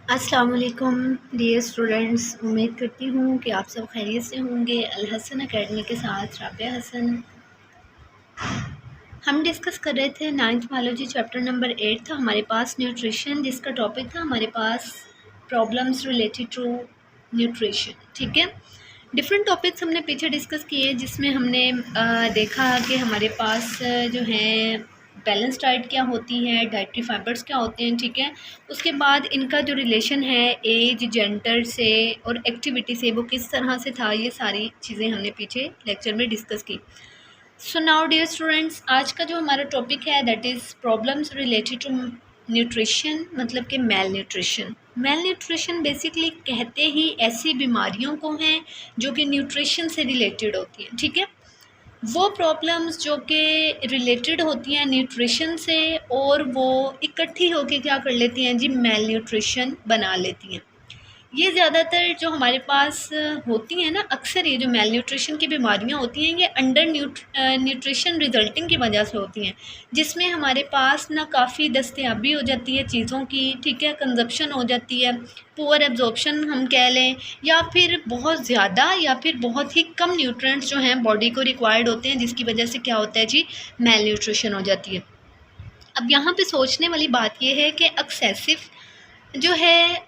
अस्सलाम वालेकुम dear students, उम्मीद करती हूँ कि आप सब खैरियत से होंगे। अल हसन एकेडमी के साथ राबिया हसन। हम डिस्कस कर रहे थे नाइन्थ बायोलॉजी चैप्टर नंबर 8 था हमारे पास न्यूट्रिशन, जिसका टॉपिक था हमारे पास प्रॉब्लम्स रिलेटेड टू न्यूट्रिशन। ठीक है, डिफरेंट टॉपिक्स हमने पीछे डिस्कस किए जिसमें हमने देखा कि हमारे पास जो है बैलेंस डाइट क्या होती है, डाइटरी फाइबर्स क्या होते हैं। ठीक है, उसके बाद इनका जो रिलेशन है एज, जेंडर से और एक्टिविटी से वो किस तरह से था, ये सारी चीज़ें हमने पीछे लेक्चर में डिस्कस की। सो नाउ डियर स्टूडेंट्स, आज का जो हमारा टॉपिक है that is problems related to nutrition, मतलब कि malnutrition. Malnutrition basically कहते ही ऐसी बीमारियों को हैं जो कि न्यूट्रिशन से रिलेटेड होती हैं। ठीक है, वो प्रॉब्लम्स जो कि रिलेटेड होती हैं न्यूट्रिशन से और वो इकट्ठी होके क्या कर लेती हैं जी, मेल न्यूट्रिशन बना लेती हैं। ये ज़्यादातर जो हमारे पास होती हैं ना, अक्सर ये जो मेल न्यूट्रिशन की बीमारियां होती हैं ये अंडर न्यूट्रिशन रिजल्टिंग की वजह से होती हैं, जिसमें हमारे पास ना काफ़ी दस्तयाबी हो जाती है चीज़ों की। ठीक है, कंजप्शन हो जाती है, पुअर एब्जॉर्प्शन हम कह लें, या फिर बहुत ज़्यादा या फिर बहुत ही कम न्यूट्रिएंट्स जो हैं बॉडी को रिक्वायर्ड होते हैं, जिसकी वजह से क्या होता है जी, मेल न्यूट्रिशन हो जाती है। अब यहाँ पे सोचने वाली बात यह है कि एक्सेसिव जो है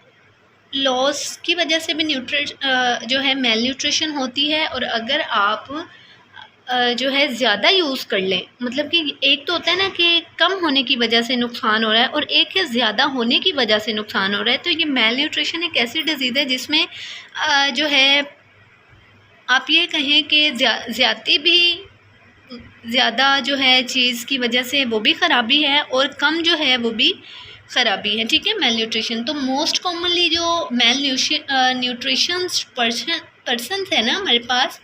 लॉस की वजह से भी जो है मेल न्यूट्रिशन होती है। और अगर आप जो है ज़्यादा यूज़ कर लें, मतलब कि एक तो होता है ना कि कम होने की वजह से नुकसान हो रहा है और एक है ज़्यादा होने की वजह से नुकसान हो रहा है। तो ये मेल न्यूट्रिशन एक ऐसी डिजीज़ है जिसमें जो है आप ये कहें कि ज़्यादा भी ज़्यादा जो है चीज़ की वजह से वो भी ख़राबी है और कम जो है वो भी ख़राबी है। ठीक है, मेल न्यूट्रिशन तो मोस्ट कॉमनली जो मेल न्यूट्रिशन पर्सनस है ना हमारे पास,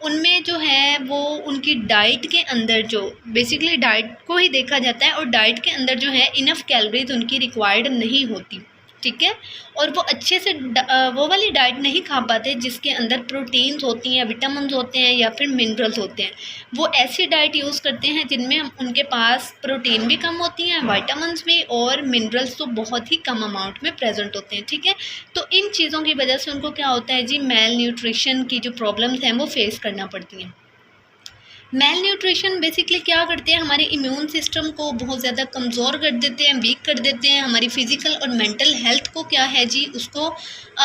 उनमें जो है वो उनकी डाइट के अंदर जो बेसिकली डाइट को ही देखा जाता है और डाइट के अंदर जो है इनफ कैलोरीज उनकी रिक्वायर्ड नहीं होती। ठीक है, और वो अच्छे से वो वाली डाइट नहीं खा पाते जिसके अंदर प्रोटीन्स होती हैं, विटामिन होते हैं या फिर मिनरल्स होते हैं। वो ऐसी डाइट यूज़ करते हैं जिनमें उनके पास प्रोटीन भी कम होती हैं, विटामिन्स भी, और मिनरल्स तो बहुत ही कम अमाउंट में प्रेजेंट होते हैं। ठीक है, तो इन चीज़ों की वजह से उनको क्या होता है जी, मेल न्यूट्रिशन की जो प्रॉब्लम्स हैं वो फेस करना पड़ती हैं। मेल न्यूट्रिशन बेसिकली क्या करते हैं, हमारे इम्यून सिस्टम को बहुत ज़्यादा कमज़ोर कर देते हैं, वीक कर देते हैं। हमारी फ़िज़िकल और मेंटल हेल्थ को क्या है जी, उसको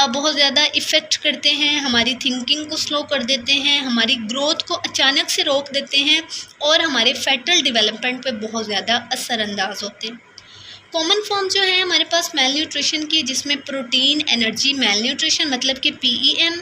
बहुत ज़्यादा इफ़ेक्ट करते हैं। हमारी थिंकिंग को स्लो कर देते हैं, हमारी ग्रोथ को अचानक से रोक देते हैं और हमारे फेटल डेवलपमेंट पे बहुत ज़्यादा असरअंदाज होते हैं। कॉमन फॉर्म जो है हमारे पास मेल न्यूट्रिशन की, जिसमें प्रोटीन एनर्जी मेल न्यूट्रिशन मतलब कि PEM,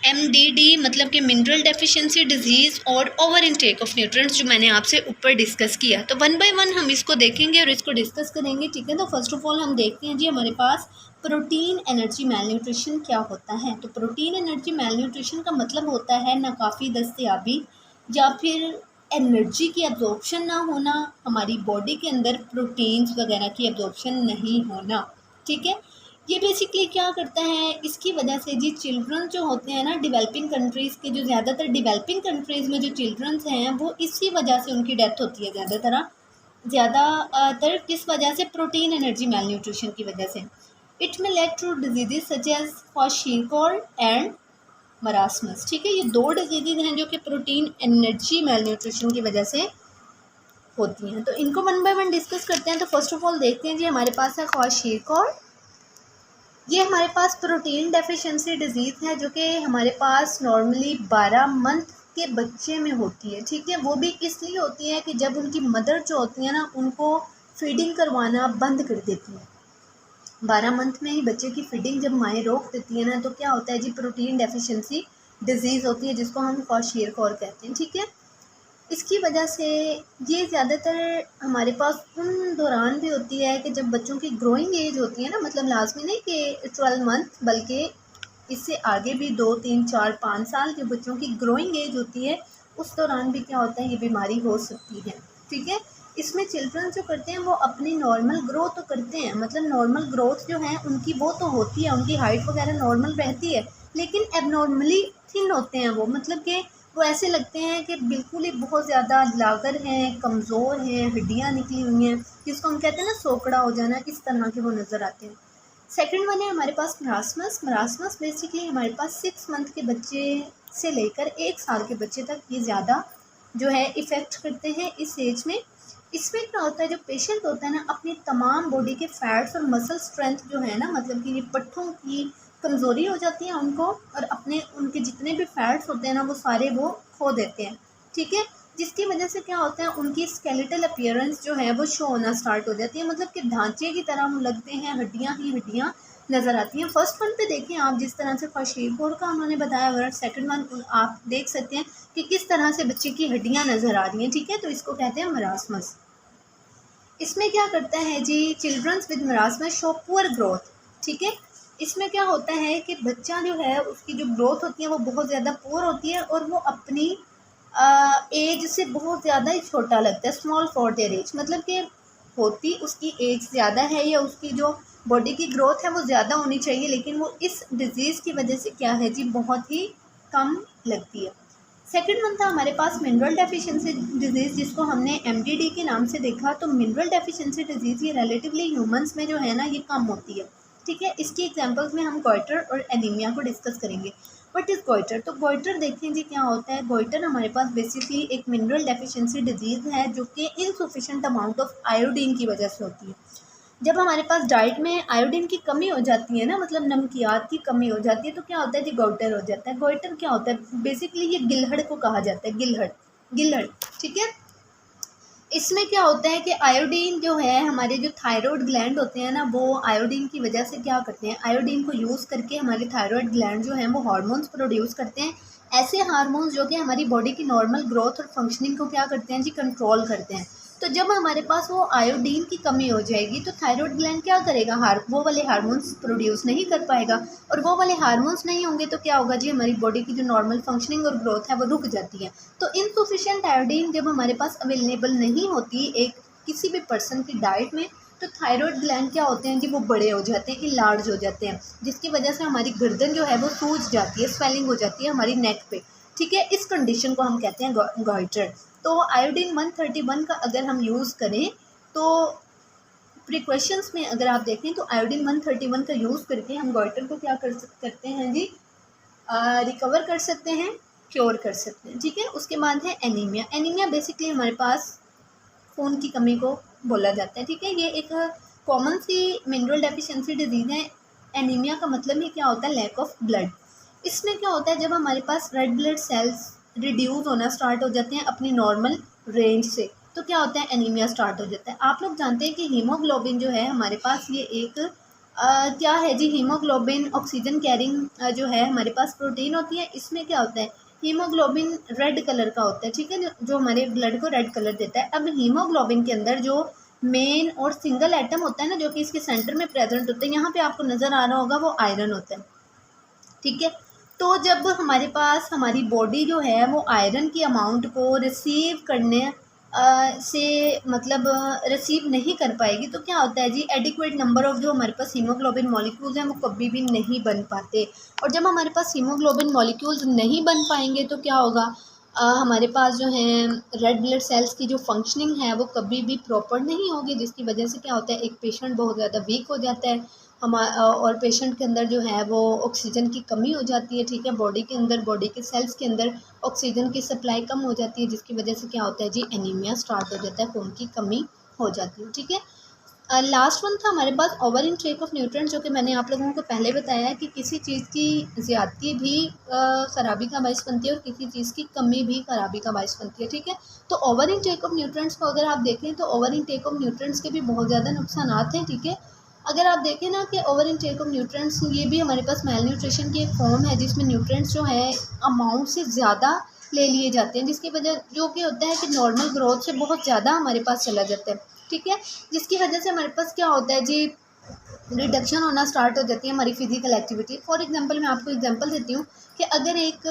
MDD मतलब कि मिनरल डेफिशिएंसी डिजीज़, और ओवर इनटेक ऑफ न्यूट्रिएंट्स जो मैंने आपसे ऊपर डिस्कस किया। तो वन बाय वन हम इसको देखेंगे और इसको डिस्कस करेंगे। ठीक है, तो फर्स्ट ऑफ ऑल हम देखते हैं जी हमारे पास प्रोटीन एनर्जी मेल न्यूट्रिशन क्या होता है। तो प्रोटीन एनर्जी मेल न्यूट्रिशन का मतलब होता है नाकाफ़ी दस्तयाबी या फिर एनर्जी की एब्जॉर्प्शन ना होना, हमारी बॉडी के अंदर प्रोटीन्स वगैरह की एब्जॉर्प्शन नहीं होना। ठीक है, ये बेसिकली क्या करता है, इसकी वजह से जी चिल्ड्रन जो होते हैं ना डेवलपिंग कंट्रीज़ के, जो ज़्यादातर डेवलपिंग कंट्रीज़ में जो चिल्ड्रंस हैं वो इसी वजह से उनकी डेथ होती है ज़्यादातर किस वजह से, प्रोटीन एनर्जी मेल न्यूट्रिशन की वजह से। It may lead to diseases such as kwashiorkor and marasmus. ठीक है, ये दो डिजीज़ हैं जो कि प्रोटीन एनर्जी मेल न्यूट्रिशन की वजह से होती हैं। तो इनको वन बाय वन डिस्कस करते हैं। तो फर्स्ट ऑफ ऑल देखते हैं जी हमारे पास है क्वाशीरकोर। ये हमारे पास प्रोटीन डेफिशिएंसी डिजीज़ है जो कि हमारे पास नॉर्मली 12 मंथ के बच्चे में होती है। ठीक है, वो भी इसलिए होती है कि जब उनकी मदर जो होती है ना उनको फीडिंग करवाना बंद कर देती है। 12 मंथ में ही बच्चे की फीडिंग जब माएँ रोक देती है ना, तो क्या होता है जी, प्रोटीन डेफिशिएंसी डिजीज़ होती है जिसको हम क्वाशीरकोर कहते हैं। ठीक है, इसकी वजह से ये ज़्यादातर हमारे पास उन दौरान भी होती है कि जब बच्चों की ग्रोइंग एज होती है ना, मतलब लाजमी नहीं कि 12 मंथ, बल्कि इससे आगे भी 2, 3, 4, 5 साल के बच्चों की ग्रोइंग एज होती है, उस दौरान भी क्या होता है, ये बीमारी हो सकती है। ठीक है, इसमें चिल्ड्रन जो करते हैं वो अपनी नॉर्मल ग्रोथ तो करते हैं, मतलब नॉर्मल ग्रोथ जो है उनकी वो तो होती है, उनकी हाइट वगैरह नॉर्मल रहती है, लेकिन एबनॉर्मली थिन होते हैं वो, मतलब कि वो ऐसे लगते हैं कि बिल्कुल ही बहुत ज़्यादा लागर हैं, कमज़ोर हैं, हड्डियाँ निकली हुई हैं, जिसको हम कहते हैं ना सोकड़ा हो जाना, इस तरह के वो नज़र आते हैं। सेकंड वन है हमारे पास मरासमस। मरासमस बेसिकली हमारे पास 6 मंथ के बच्चे से लेकर 1 साल के बच्चे तक ये ज़्यादा जो है इफ़ेक्ट करते हैं इस एज में। इसमें क्या होता है, जो पेशेंट होता है ना, अपनी तमाम बॉडी के फैट्स और मसल स्ट्रेंथ जो है ना, मतलब कि ये पट्ठों की कमज़ोरी हो जाती है उनको, और अपने उनके जितने भी फैट्स होते हैं ना वो सारे वो खो देते हैं, ठीक है। जिसकी वजह से क्या होता है, उनकी स्केलेटल अपीयरेंस जो है वो शो होना स्टार्ट हो जाती है, मतलब कि ढांचे की तरह वो लगते हैं, हड्डियाँ ही हड्डियाँ नज़र आती हैं। फर्स्ट वन पे देखें आप, जिस तरह से ख्वाशीपुर का उन्होंने बताया, और सेकंड वन आप देख सकते हैं कि किस तरह से बच्चे की हड्डियाँ नज़र आ रही हैं, ठीक है। तो इसको कहते हैं मरासमस। इसमें क्या करता है जी, childrens with marasmus show poor growth, ठीक है। इसमें क्या होता है कि बच्चा जो है उसकी जो ग्रोथ होती है वो बहुत ज़्यादा पुअर होती है, और वो अपनी एज से बहुत ज़्यादा ही छोटा लगता है, स्मॉल फॉर देयर एज, मतलब कि होती उसकी एज ज़्यादा है या उसकी जो बॉडी की ग्रोथ है वो ज़्यादा होनी चाहिए, लेकिन वो इस डिज़ीज़ की वजह से क्या है जी, बहुत ही कम लगती है। सेकंड वन था हमारे पास मिनरल डेफिशिएंसी डिजीज़, जिसको हमने एमडीडी के नाम से देखा। तो मिनरल डेफिशिएंसी डिजीज़ ये रिलेटिवली ह्यूमंस में जो है ना ये कम होती है, ठीक है। इसकी एग्जांपल्स में हम गॉइटर और एनीमिया को डिस्कस करेंगे। What is goitre? तो गॉइटर देखें जी क्या होता है। गॉइटर हमारे पास बेसिकली एक मिनरल डेफिशिएंसी डिजीज़ है जो कि इनसफिशिएंट अमाउंट ऑफ आयोडीन की वजह से होती है। जब हमारे पास डाइट में आयोडीन की कमी हो जाती है ना, मतलब नमकियात की कमी हो जाती है, तो क्या होता है जी, गॉइटर हो जाता है। गॉइटर क्या होता है, बेसिकली ये गिलहड़ को कहा जाता है, गिलहड़, गिलहड़, ठीक है। इसमें क्या होता है कि आयोडीन जो है, हमारे जो थायराइड ग्लैंड होते हैं ना, वो आयोडीन की वजह से क्या करते हैं, आयोडीन को यूज़ करके हमारे थायराइड ग्लैंड जो हैं वो हार्मोन्स प्रोड्यूस करते हैं। ऐसे हार्मोन्स जो कि हमारी बॉडी की नॉर्मल ग्रोथ और फंक्शनिंग को क्या करते हैं जी, कंट्रोल करते हैं। तो जब हमारे पास वो आयोडीन की कमी हो जाएगी तो थायराइड ग्लैंड क्या करेगा, वो वाले हार्मोन्स प्रोड्यूस नहीं कर पाएगा, और वो वाले हार्मोन्स नहीं होंगे तो क्या होगा जी, हमारी बॉडी की जो नॉर्मल फंक्शनिंग और ग्रोथ है वो रुक जाती है। तो इनसफिशिएंट आयोडीन जब हमारे पास अवेलेबल नहीं होती एक किसी भी पर्सन की डाइट में, तो थायराइड ग्लैंड क्या होते हैं जी, वो बड़े हो जाते हैं, लार्ज हो जाते हैं, जिसकी वजह से हमारी गर्दन जो है वो सूज जाती है, स्वेलिंग हो जाती है हमारी नेक पे, ठीक है। इस कंडीशन को हम कहते हैं गॉइटर। तो आयोडीन 131 का अगर हम यूज़ करें तो प्रिकॉशंस में अगर आप देखें तो आयोडीन 131 का यूज़ करके हम गॉइटर को क्या करते हैं जी, रिकवर कर सकते हैं, क्योर कर सकते हैं, ठीक है। उसके बाद है एनीमिया। एनीमिया बेसिकली हमारे पास खून की कमी को बोला जाता है, ठीक है। ये एक कॉमन सी मिनरल डेफिशिएंसी डिजीज़ है। एनीमिया का मतलब ही क्या होता है, लैक ऑफ ब्लड। इसमें क्या होता है, जब हमारे पास रेड ब्लड सेल्स रिड्यूस होना स्टार्ट हो जाते हैं अपनी नॉर्मल रेंज से, तो क्या होता है, एनीमिया स्टार्ट हो जाता है। आप लोग जानते हैं कि हीमोग्लोबिन जो है हमारे पास ये एक क्या है जी, हीमोग्लोबिन ऑक्सीजन कैरिंग जो है हमारे पास प्रोटीन होती है। इसमें क्या होता है, हीमोग्लोबिन रेड कलर का होता है, ठीक है, जो हमारे ब्लड को रेड कलर देता है। अब हीमोग्लोबिन के अंदर जो मेन और सिंगल एटम होता है ना, जो कि इसके सेंटर में प्रेजेंट होता है, यहाँ पे आपको नज़र आ रहा होगा, वो आयरन होता है, ठीक है। तो जब हमारे पास हमारी बॉडी जो है वो आयरन की अमाउंट को रिसीव करने से मतलब रिसीव नहीं कर पाएगी, तो क्या होता है जी, एडिक्वेट नंबर ऑफ जो हमारे पास हीमोग्लोबिन मॉलिक्यूल्स हैं वो कभी भी नहीं बन पाते। और जब हमारे पास हीमोग्लोबिन मॉलिक्यूल्स नहीं बन पाएंगे तो क्या होगा, हमारे पास जो है रेड ब्लड सेल्स की जो फंक्शनिंग है वो कभी भी प्रॉपर नहीं होगी, जिसकी वजह से क्या होता है, एक पेशेंट बहुत ज़्यादा वीक हो जाता है, और पेशेंट के अंदर जो है वो ऑक्सीजन की कमी हो जाती है, ठीक है। बॉडी के अंदर, बॉडी के सेल्स के अंदर ऑक्सीजन की सप्लाई कम हो जाती है, जिसकी वजह से क्या होता है जी, एनीमिया स्टार्ट हो जाता है, खून की कमी हो जाती है, ठीक है। लास्ट वन था हमारे पास ओवर इनटेक ऑफ न्यूट्रिएंट्स, जो कि मैंने आप लोगों को पहले बताया है कि किसी चीज़ की ज़्यादती भी ख़राबी का बायस बनती है और किसी चीज़ की कमी भी ख़राबी का बायस बनती है, ठीक है। तो ओवर इनटेक ऑफ न्यूट्रिएंट्स को अगर आप देखें तो ओवर इनटेक ऑफ न्यूट्रिएंट्स के भी बहुत ज़्यादा नुकसान हैं, ठीक है। अगर आप देखें ना कि ओवर इनटेक ऑफ न्यूट्रिएंट्स ये भी हमारे पास मेल न्यूट्रिशन की एक फॉर्म है, जिसमें न्यूट्रिएंट्स जो है अमाउंट से ज़्यादा ले लिए जाते हैं, जिसकी वजह जो कि होता है कि नॉर्मल ग्रोथ से बहुत ज़्यादा हमारे पास चला जाता है, ठीक है। जिसकी वजह से हमारे पास क्या होता है जी, रिडक्शन होना स्टार्ट हो जाती है हमारी फिजिकल एक्टिविटी। फॉर एग्जांपल मैं आपको एग्जांपल देती हूँ कि अगर एक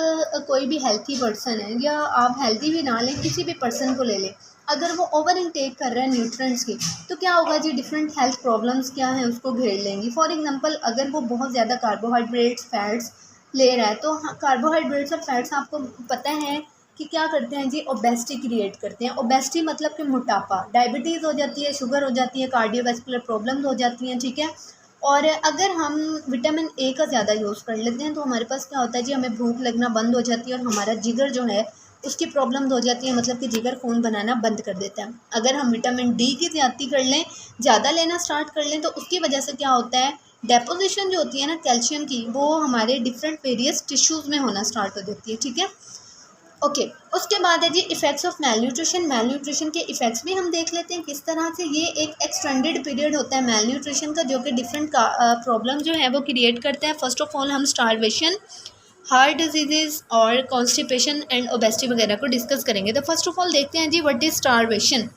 कोई भी हेल्थी पर्सन है, या आप हेल्थी भी ना लें, किसी भी पर्सन को ले लें, अगर वो ओवर इनटेक कर रहा है न्यूट्रिएंट्स की, तो क्या होगा जी, डिफरेंट हेल्थ प्रॉब्लम्स क्या हैं उसको घेर लेंगी। फॉर एग्जांपल अगर वो बहुत ज़्यादा कार्बोहाइड्रेट्स, फैट्स ले रहा है, तो कार्बोहाइड्रेट्स और फैट्स आपको पता है कि क्या करते हैं जी, ओबेसिटी क्रिएट करते हैं। ओबेसिटी मतलब कि मोटापा, डायबिटीज़ हो जाती है, शुगर हो जाती है, कार्डियोवैस्कुलर प्रॉब्लम्स हो जाती हैं, ठीक है। और अगर हम विटामिन ए का ज़्यादा यूज़ कर लेते हैं तो हमारे पास क्या होता है जी, हमें भूख लगना बंद हो जाती है और हमारा जिगर जो है उसकी प्रॉब्लम हो जाती है, मतलब कि जिगर खून बनाना बंद कर देता है। अगर हम विटामिन डी की ज़्यादती कर लें, ज़्यादा लेना स्टार्ट कर लें, तो उसकी वजह से क्या होता है, डेपोजिशन जो होती है ना कैल्शियम की, वो हमारे डिफरेंट वेरियस टिश्यूज़ में होना स्टार्ट हो जाती है। ठीक है, ओके। उसके बाद है जी इफ़ेक्ट्स ऑफ मेलन्यूट्रिशन। मेलन्यूट्रिशन के इफ़ेक्ट्स भी हम देख लेते हैं किस तरह से। ये एक एक्सटेंडेड पीरियड होता है मेलन्यूट्रिशन का, जो कि डिफरेंट प्रॉब्लम जो है वो क्रिएट करता है। फर्स्ट ऑफ ऑल हम स्टारवेशन, हार्ट डिजीज़ और कॉन्स्टिपेशन एंड ओबेसिटी वगैरह को डिस्कस करेंगे। तो फर्स्ट ऑफ ऑल देखते हैं जी, what is starvation.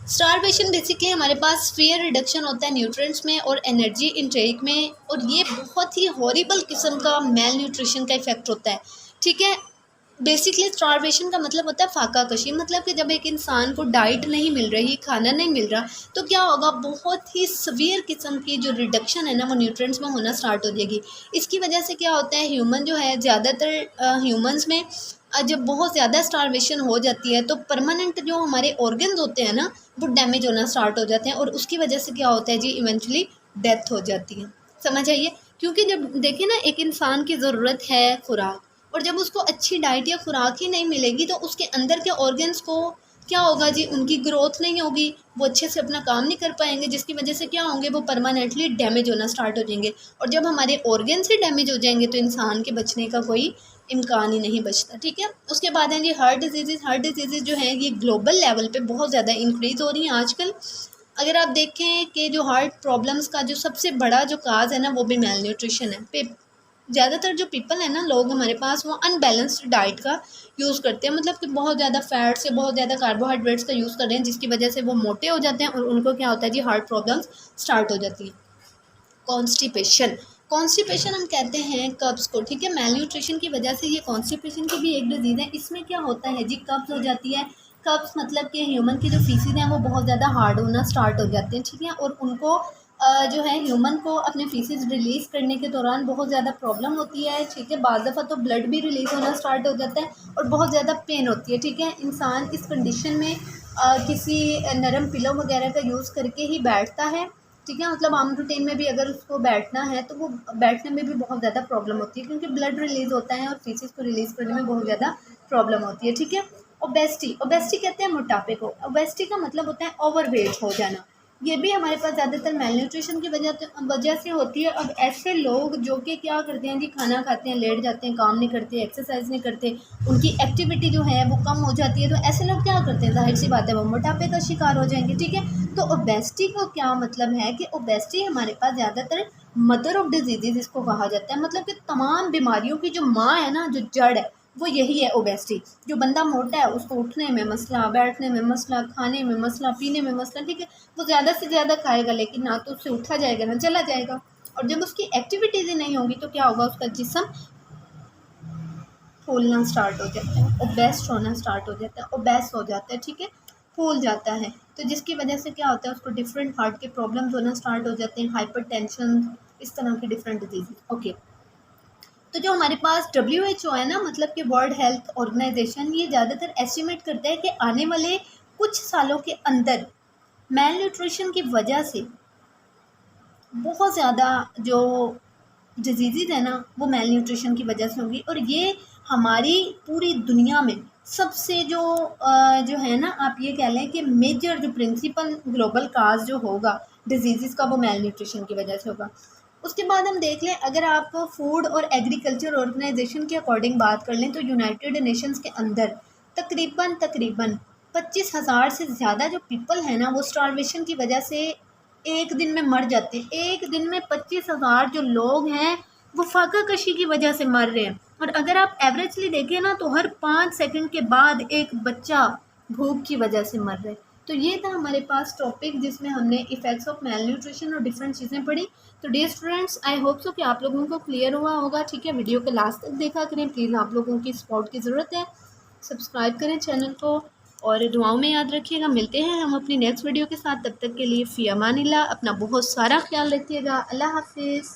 Starvation basically हमारे पास फेयर रिडक्शन होता है न्यूट्रिएंट्स में और एनर्जी इनटेक में, और ये बहुत ही हॉरिबल किस्म का मेल न्यूट्रिशन का इफेक्ट होता है। ठीक है, बेसिकली स्टारवेशन का मतलब होता है फाका कशी, मतलब कि जब एक इंसान को डाइट नहीं मिल रही, खाना नहीं मिल रहा, तो क्या होगा, बहुत ही सवियर किस्म की जो रिडक्शन है ना वो न्यूट्रिएंट्स में होना स्टार्ट हो जाएगी। इसकी वजह से क्या होता है, ह्यूमन जो है, ज़्यादातर ह्यूमंस में जब बहुत ज़्यादा स्टारवेशन हो जाती है तो परमानेंट जो हमारे ऑर्गन्स होते हैं ना वो डैमेज होना स्टार्ट हो जाते हैं, और उसकी वजह से क्या होता है जी, इवेंचुअली डेथ हो जाती है। समझ आइए, क्योंकि जब देखिए ना, एक इंसान की ज़रूरत है खुराक, और जब उसको अच्छी डाइट या खुराक ही नहीं मिलेगी तो उसके अंदर के ऑर्गन्स को क्या होगा जी, उनकी ग्रोथ नहीं होगी, वो अच्छे से अपना काम नहीं कर पाएंगे, जिसकी वजह से क्या होंगे, वो परमानेंटली डैमेज होना स्टार्ट हो जाएंगे। और जब हमारे ऑर्गन्स ही डैमेज हो जाएंगे तो इंसान के बचने का कोई इम्कान ही नहीं बचता। ठीक है, उसके बाद हैं जी हार्ट डिजीज़। हार्ट डिजीज़ जो है ये ग्लोबल लेवल पे बहुत ज़्यादा इंक्रीज़ हो रही हैं आजकल। अगर आप देखें कि जो हार्ट प्रॉब्लम्स का जो सबसे बड़ा जो काज है ना वो भी मेल न्यूट्रिशन है। ज़्यादातर जो पीपल है ना, लोग हमारे पास, वो अनबैलेंस्ड डाइट का यूज़ करते हैं, मतलब कि बहुत ज़्यादा फैट्स या बहुत ज़्यादा कार्बोहाइड्रेट्स का यूज़ कर रहे हैं, जिसकी वजह से वो मोटे हो जाते हैं और उनको क्या होता है जी, हार्ट प्रॉब्लम्स स्टार्ट हो जाती हैं। कॉन्स्टिपेशन, कॉन्स्टिपेशन हम कहते हैं कब्ज़ को। ठीक है, मेल न्यूट्रिशन की वजह से ये कॉन्स्टिपेशन की भी एक डिजीज़ है। इसमें क्या होता है जी, कब्ज़ हो जाती है। कब्ज़ मतलब कि ह्यूमन की जो फीसिस हैं वो बहुत ज़्यादा हार्ड होना स्टार्ट हो जाते हैं। ठीक है, और उनको जो है ह्यूमन को अपने फीसिस रिलीज़ करने के दौरान बहुत ज़्यादा प्रॉब्लम होती है। ठीक है, बाज़ दफ़ा तो ब्लड भी रिलीज़ होना स्टार्ट हो जाता है और बहुत ज़्यादा पेन होती है। ठीक है, इंसान इस कंडीशन में किसी नरम पिलो वगैरह का यूज़ करके ही बैठता है। ठीक है, मतलब आम रूटीन में भी अगर उसको बैठना है तो वो बैठने में भी बहुत ज़्यादा प्रॉब्लम होती है, क्योंकि ब्लड रिलीज़ होता है और फीसिस को रिलीज़ करने में बहुत ज़्यादा प्रॉब्लम होती है। ठीक है, ओबेसिटी, ओबेसिटी कहते हैं मोटापे को। ओबेसिटी का मतलब होता है ओवरवेट हो जाना। ये भी हमारे पास ज़्यादातर मेल न्यूट्रिशन की वजह से होती है। अब ऐसे लोग जो कि क्या करते हैं जी, खाना खाते हैं, लेट जाते हैं, काम नहीं करते, एक्सरसाइज नहीं करते, उनकी एक्टिविटी जो है वो कम हो जाती है, तो ऐसे लोग क्या करते हैं, जाहिर सी बात है वो मोटापे का शिकार हो जाएंगे। ठीक है, तो ओबेसिटी को क्या मतलब है कि ओबेसिटी हमारे पास ज़्यादातर मदर ऑफ डिजीज़ इसको कहा जाता है, मतलब कि तमाम बीमारियों की जो माँ है ना, जो जड़ है, वो यही है ओबेसिटी। जो बंदा मोटा है उसको उठने में मसला, बैठने में मसला, खाने में मसला, पीने में मसला। ठीक है, वो ज़्यादा से ज़्यादा खाएगा लेकिन ना तो उससे उठा जाएगा ना चला जाएगा, और जब उसकी एक्टिविटीज़ ही नहीं होंगी तो क्या होगा, उसका जिस्म फूलना स्टार्ट हो जाता है, ओबेस्ट होना स्टार्ट हो जाता है, ओबेस हो जाता है। ठीक है, फूल जाता है, तो जिसकी वजह से क्या होता है, उसको डिफरेंट हार्ट के प्रॉब्लम्स होना स्टार्ट हो जाते हैं, हाइपरटेंशन, इस तरह की डिफरेंट डिजीज़। ओके, तो जो हमारे पास WHO है ना, मतलब कि वर्ल्ड हेल्थ ऑर्गेनाइजेशन, ये ज़्यादातर एस्टिमेट करता है कि आने वाले कुछ सालों के अंदर मेल न्यूट्रिशन की वजह से बहुत ज़्यादा जो डिजीज़ है ना वो मेल न्यूट्रिशन की वजह से होगी, और ये हमारी पूरी दुनिया में सबसे जो है ना, आप ये कह लें कि मेजर जो प्रिंसिपल ग्लोबल काज जो होगा डिजीज़ का, वो मेल न्यूट्रिशन की वजह से होगा। उसके बाद हम देख लें, अगर आप फूड और एग्रीकल्चर ऑर्गेनाइजेशन के अकॉर्डिंग बात कर लें तो यूनाइटेड नेशंस के अंदर तकरीबन 25,000 से ज़्यादा जो पीपल हैं ना वो स्टारवेशन की वजह से एक दिन में मर जाते हैं। एक दिन में 25,000 जो लोग हैं वो फाका कशी की वजह से मर रहे हैं, और अगर आप एवरेजली देखें ना तो हर 5 सेकंड के बाद एक बच्चा भूख की वजह से मर रहा है। तो ये था हमारे पास टॉपिक जिसमें हमने इफ़ेक्ट्स ऑफ मेल न्यूट्रिशन और डिफरेंट चीज़ें पढ़ी। तो dear students, I hope so कि आप लोगों को क्लियर हुआ होगा। ठीक है, वीडियो को लास्ट तक देखा करें प्लीज़, आप लोगों की सपोर्ट की ज़रूरत है। सब्सक्राइब करें चैनल को और दुआओं में याद रखिएगा। मिलते हैं हम अपनी नेक्स्ट वीडियो के साथ, तब तक के लिए फ़ी अमानिल्लाह, अपना बहुत सारा ख्याल रखिएगा। अल्लाह हाफिज़।